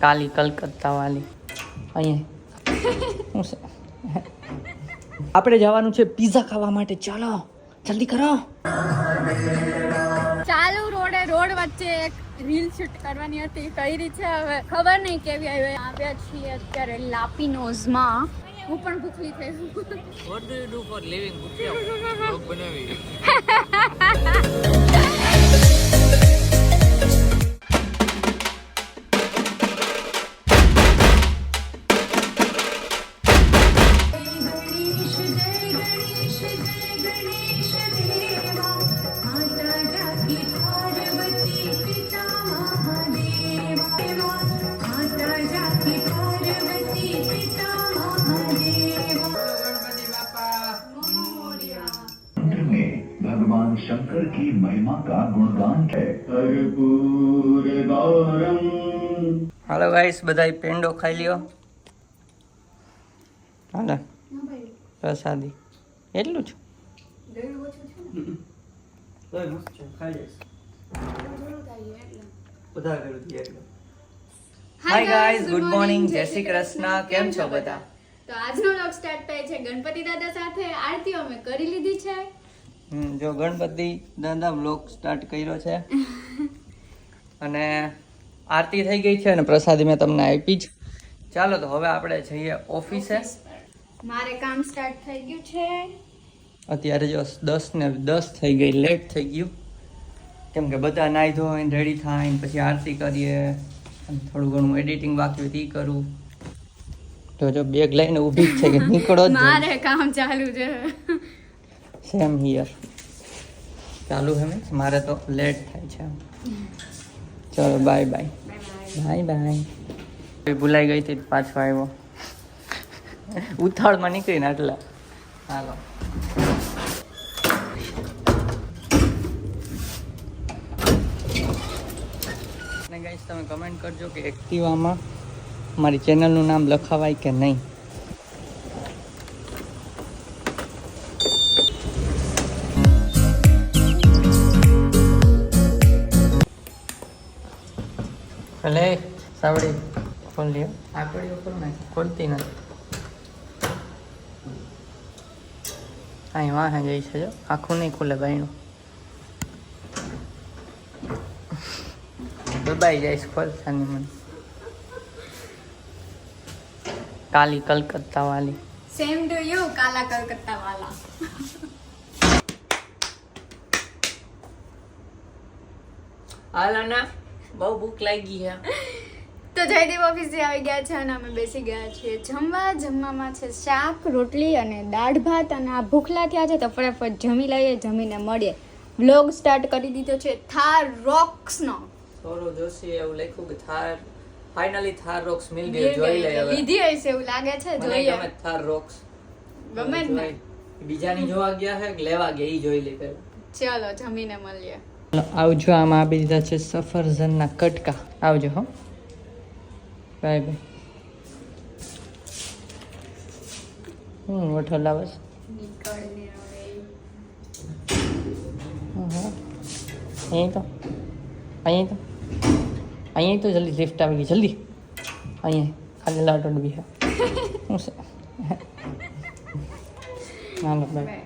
કાલી કલકત્તા વાલી અહીંયા શું છે? આપણે જવાનું છે પિઝા ખાવા માટે. ચાલો જલ્દી કરો. ચાલુ રોડ વચ્ચે એક રીલ શૂટ કરવાની હતી, કરી છે. હવે ખબર નહીં કેવી આવ્યા છીએ અત્યારે લાપિનોઝમાં. હું પણ ભૂખી થઈ છું. What do you do for living? Blog બનાવી. भगवान शंकर की महिमा का गुणगान है. कर्पूर गौरम. હાલો ગાઈસ, બધાય પેંડો ખાઈ લ્યો. હાલો પ્રસાદી એટલું જ હાય ગાઈસ, ગુડ મોર્નિંગ, જય શ્રી કૃષ્ણ. કેમ છો બધા? તો આજનો વ્લોગ સ્ટાર્ટ થાય છે ગણપતિ દાદા સાથે. આરતી અમે કરી લીધી છે. જો ગણપતિ દાદા વ્લોગ સ્ટાર્ટ કર્યો છે અને આરતી થઈ ગઈ છે અને પ્રસાદી મેં તમને આપી જ. ચાલો તો હવે આપણે જઈએ ઓફિસે. મારે કામ સ્ટાર્ટ થઈ ગયું છે. અત્યારે જો 10:10 થઈ ગઈ, લેટ થઈ ગયું કેમ કે બધા નાહી ધોઈને રેડી થાય પછી આરતી કરીએ અને થોડું ઘણું એડિટિંગ બાકી હોય તે કરું. તો જો બેગ લઈને ઊભી જ છે કે નીકળો જ. મારે કામ ચાલુ છે. સેમ હિયર ચાલુ હે. મારે તો લેટ થાય છે. ચલો બાય બાય. Bye bye. ભૂલાઈ ગઈ હતી પાછો આવ્યો. ઉથાળમાં નીકળીને આટલા. હાલો અને ગાઈસ તમે કમેન્ટ કરજો કે એક્ટિવામાં મારી ચેનલનું નામ લખાવાય કે નહીં. ભલે સાવડી ખોલ લ્યો. આકડીઓ ખોલ ને, ખોલતી નથી. અહીં વાહ જઈ છે જો, આખું નહીં ખુલે ભાઈનું. દબાઈ જઈશ ખોલતાની મને. કાલી કલકત્તા વાલી. સેમ ટુ યુ કાલા કલકત્તા વાલા. હાલાના બહુ ભૂખ લાગી છે. તો જયદેવ ઓફિસથી આવી ગયા છે અને અમે બેસી ગયા છીએ જમવા. જમવામાં છે શાક, રોટલી અને દાળ ભાત. અને આ ભૂખલા થયા છે તો ફટાફટ જમી લઈએ, જમીને મળીએ. વ્લોગ સ્ટાર્ટ કરી દીધો છે થાર રોક્સનો. થોડું જોશી એવું લખ્યું કે થાર ફાઇનલી થાર રોક્સ મિલ ગઈ. જોઈ લે હવે. લીધી હશે એવું લાગે છે. મને જોઈએ ગમે થાર રોક્સ. ગમે જ ને. બીજાની જોવા ગયા છે કે લેવા ગયા ઈ જોઈ લે પેલા. ચાલો જમીને મળીએ. આવજો. આમાં આપી દીધા છે સફરજનના કટકા. આવજો હો. Bye bye. વઠો લાવસ. નીકળને હવે. અહીં તો જલ્દી લિફ્ટ આવી ગઈ. જલ્દી અહીંયા ખાલી લાટો ડૂબી છે. શું છે? હાલો બાય.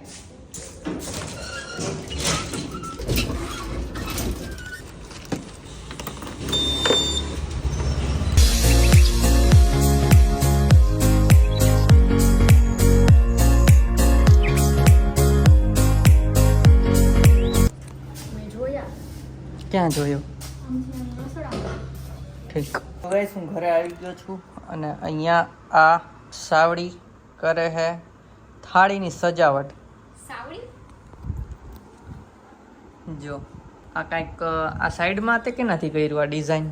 ક્યાં જોયો? ઠીક. હવે હું ઘરે આવી ગયો છું અને અહીંયા આ સાવડી કરે છે થાળીની સજાવટ. સાવડી જો આ કાંઈક આ સાઈડમાં તે કે નથી કર્યું આ ડિઝાઇન.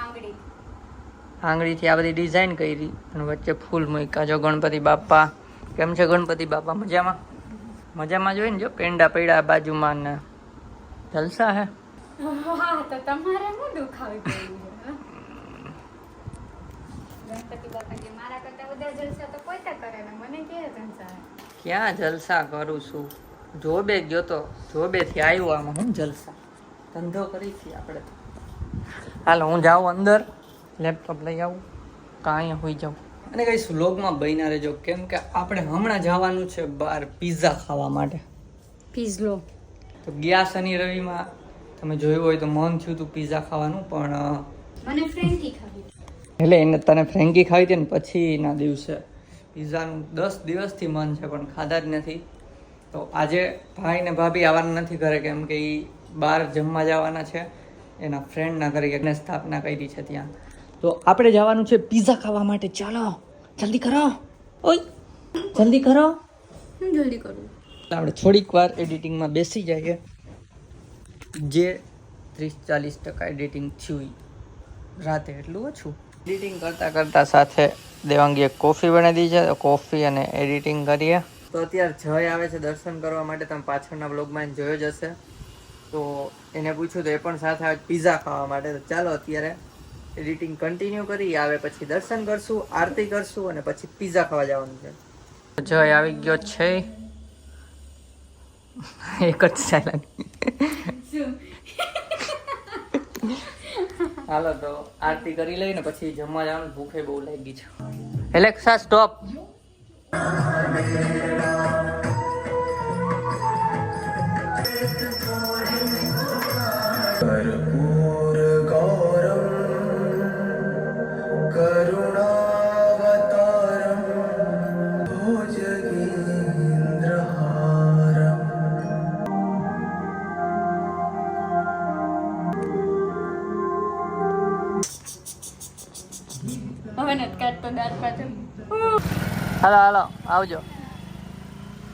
આંગળી આંગળીથી આ બધી ડિઝાઇન કરી અને વચ્ચે ફૂલ મૂક્યા. જો ગણપતિ બાપા. કેમ છે ગણપતિ બાપા? મજામાં? મજામાં જોઈને જો પેંડા પડ્યા બાજુમાં ને જલસા હે. વાહ, તો તમારે શું દુખાવી પડ્યું છે? ગણપતિ બાપા કે મારા કરતા વધારે જલસા તો કોઈ તા કરે ને મને કે જલસા. ક્યાં જલસા કરું છું? જોબે ગયો તો જોબેથી આવ્યો. આમાં હું જલસા ધંધો કરી છીએ આપણે. હાલો હું જાઉં અંદર લેપટોપ લઈ આવું કાં અહીંયા હોઈ જાઉં. અને કઈ વ્લોગમાં બન્યા રહેજો, કેમ કે આપણે હમણાં જવાનું છે બહાર પિઝા ખાવા માટે. પીઝલો તો ગયા શનિ રવિમાં તમે જોયું હોય તો મન થયું હતું પિઝા ખાવાનું, પણ મને ફ્રેન્કી ખાવી. એટલે એને તને ફ્રેન્કી ખાવી હતી ને પછીના દિવસે પિઝાનું 10 દિવસથી મન છે પણ ખાધા જ નથી. તો આજે ભાઈ ને ભાભી આવવાના નથી ઘરે, કેમ કે એ બહાર જમવા જવાના છે એના ફ્રેન્ડના ઘરે, એને સ્થાપના કરી છે ત્યાં. તો આપણે જવાનું છે પિઝા ખાવા માટે. ચાલો જલ્દી કરો, ઓય જલ્દી કરો. હું જલ્દી કરું. આપણે થોડીક વાર એડિટિંગમાં બેસી જઈએ. જે 30-40% એડિટિંગ થયું રાતે એટલું ઓછું. એડિટિંગ કરતાં કરતાં સાથે દેવાંગીએ કોફી બનાવી દીધી છે, તો કોફી અને એડિટિંગ કરીએ. તો અત્યારે જય આવે છે દર્શન કરવા માટે, તમે પાછળના બ્લોગમાં એને જોયો જ હશે. તો એને પૂછ્યું તો એ પણ સાથે આવે પિઝા ખાવા માટે. તો ચાલો અત્યારે એડિટિંગ કન્ટિન્યુ કરી, આવે પછી દર્શન કરશું, આરતી કરશું અને પછી પિઝા ખાવા જવાનું છે. જય આવી ગયો છે, એક જ ચાલે. હાલો તો આરતી કરી લઈને પછી જમવા જવાનું. ભૂખે બહુ લાગી છે. Alexa stop. कर्पूर गौरम करुणावतारम भुजगेन्द्रहारम. હવે નથી કાઢતો દાંત પાછળ. હાલો હાલો આવજો.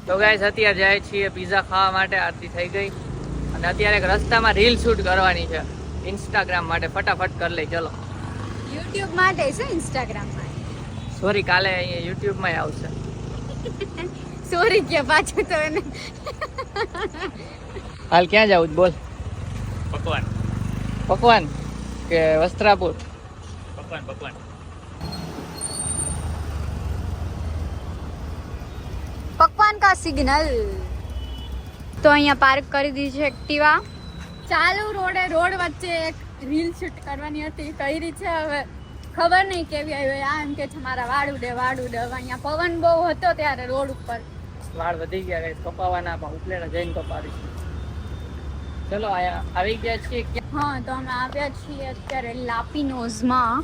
તો ગાઈસ અત્યારે જાય છીએ પિઝા ખાવા માટે. આરતી થઈ ગઈ અને અત્યારે એક રસ્તામાં રીલ શૂટ કરવાની છે ઇન્સ્ટાગ્રામ માટે. ફટાફટ કરી લઈ ચલો. યુટ્યુબ માટે છે, ઇન્સ્ટાગ્રામ માટે. સોરી, કાલે અહીંયા યુટ્યુબમાં આવશે. સોરી કે પાછું તો એને હાલ ક્યાં જાવું બોલ? પકવાન પકવાન કે વસ્ત્રાપુર? પકવાન પકવાન. પકવાન કા સિગ્નલ. તો અહીંયા પાર્ક કરી દીધી છે એક્ટિવા. ચાલુ રોડ વચ્ચે એક રીલ શૂટ કરવાની હતી, કરી છે. હવે ખબર નહીં કેવી આવી. આ એમ કે છે મારા વાળ ઉડે. અહીંયા પવન બહુ હતો ત્યારે રોડ ઉપર. વાળ વધી ગયા ગાઈસ, કપાવાના પણ ઉપલેના જઈને કપાવીશું. ચલો આયા આવી ગયા છીએ. હા, તો અમે આવ્યા છીએ અત્યારે લાપીનોઝમાં.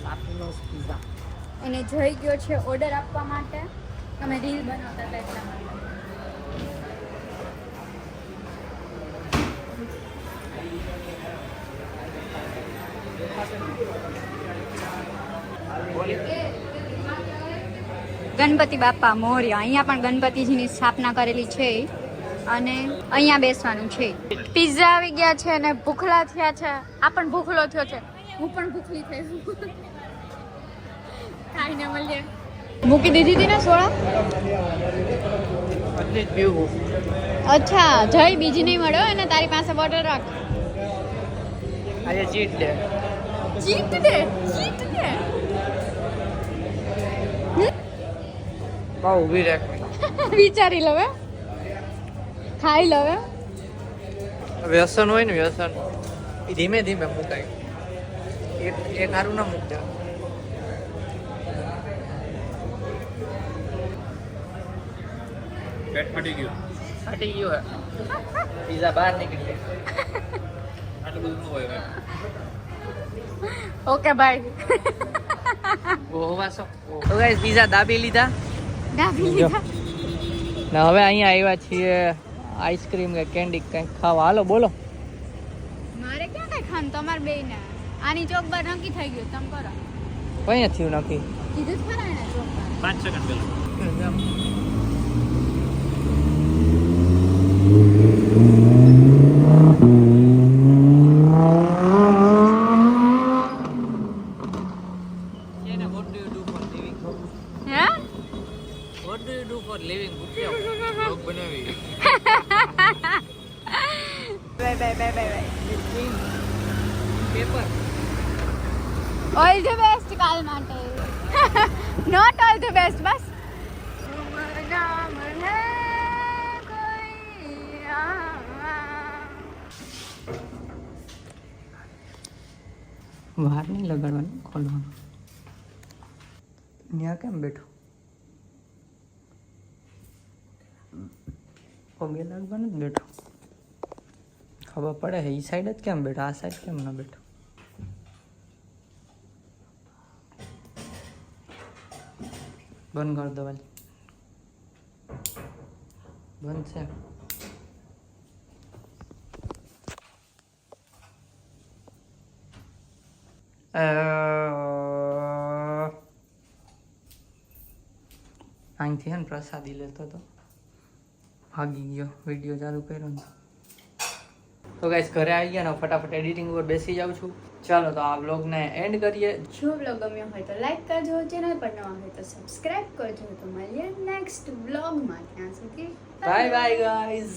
લાપીનોઝ પિઝા. એને જઈ ગયો છે ઓર્ડર આપવા માટે. અમે રીલ બનાવતા હતા એટલા માટે. ગણપતિ બાપા મોર્યા. અહીંયા પણ ગણપતિજીની સ્થાપના કરેલી છે અને અહીંયા બેસવાનું છે. પિઝા આવી ગયા છે અને ભૂખલા થયા છે. આ પણ ભૂખલો થયો છે, હું પણ ભૂખલી થઈ છું. ખાઈને મળીએ. મૂકી દીધી હતી ને સોડા? એટલી જ પીવું. અચ્છા, જય બીજી નહીં મળ્યો અને તારી પાસે બોટલ રાખ. આજે ચીટ ડે. Cheat day. બહુ ઊભી રાખ. વિચારી લો, ખાઈ લો. વ્યસન હોય ને વ્યસન, એ ધીમે ધીમે મુકાય. એક હારું ના મૂકતા. પેટ ફાટી ગયું. ફાટી ગયો હે પિઝા બહાર નીકળી ગયો. આટલું બધું ન હોય હવે. Okay bye. ઓહો વાસો. તો ગાઈસ પિઝા દાબી લીધા. ડાબી લીધા. ને હવે અહીંયા આવ્યા છીએ આઈસ્ક્રીમ કે કેન્ડી કંઈક ખાવા. હાલો બોલો. મારે ક્યાં કઈ ખાન, તમારે બેયને. આની ચોક બાર નક્કી થઈ ગયું, તમે કરો. કઈ થયું નક્કી? કીધું જ ખરા એને ચોક બાર. 5 સેકન્ડ પહેલા. હે? What do you do for living? Vlog બનાવી. Bye. Paper. All the best કાલ માટે. નોટ ઓલ ધ બેસ્ટ, બસ. વાર નહીં લગાડવાનું, ખોલવાનું. ત્યાં કેમ બેઠો? પગે લાગવાનું જ બેઠો. ખબર પડે એ સાઈડ જ કેમ બેઠો, આ સાઈડ કેમ ના બેઠો? બંધ કર દો ભાઈ. બંધ છે. અહીંથી હે ને પ્રસાદી લેતો હતો, ભાગી ગયો. વિડીયો ચાલુ કર્યો ને તો ગાઈસ ઘરે આવી ગયા ને ફટાફટ એડિટિંગ ઉપર બેસી જાઉં છું. ચાલો તો આ વ્લોગને એન્ડ કરીએ. જો બ્લોગ ગમ્યો હોય તો લાઈક કરજો, ચેનલ પર નવા હોય તો સબસ્ક્રાઇબ કરજો. તો મળીએ નેક્સ્ટ બ્લોગમાં. ત્યાં સુધી બાય બાય ગાઈઝ.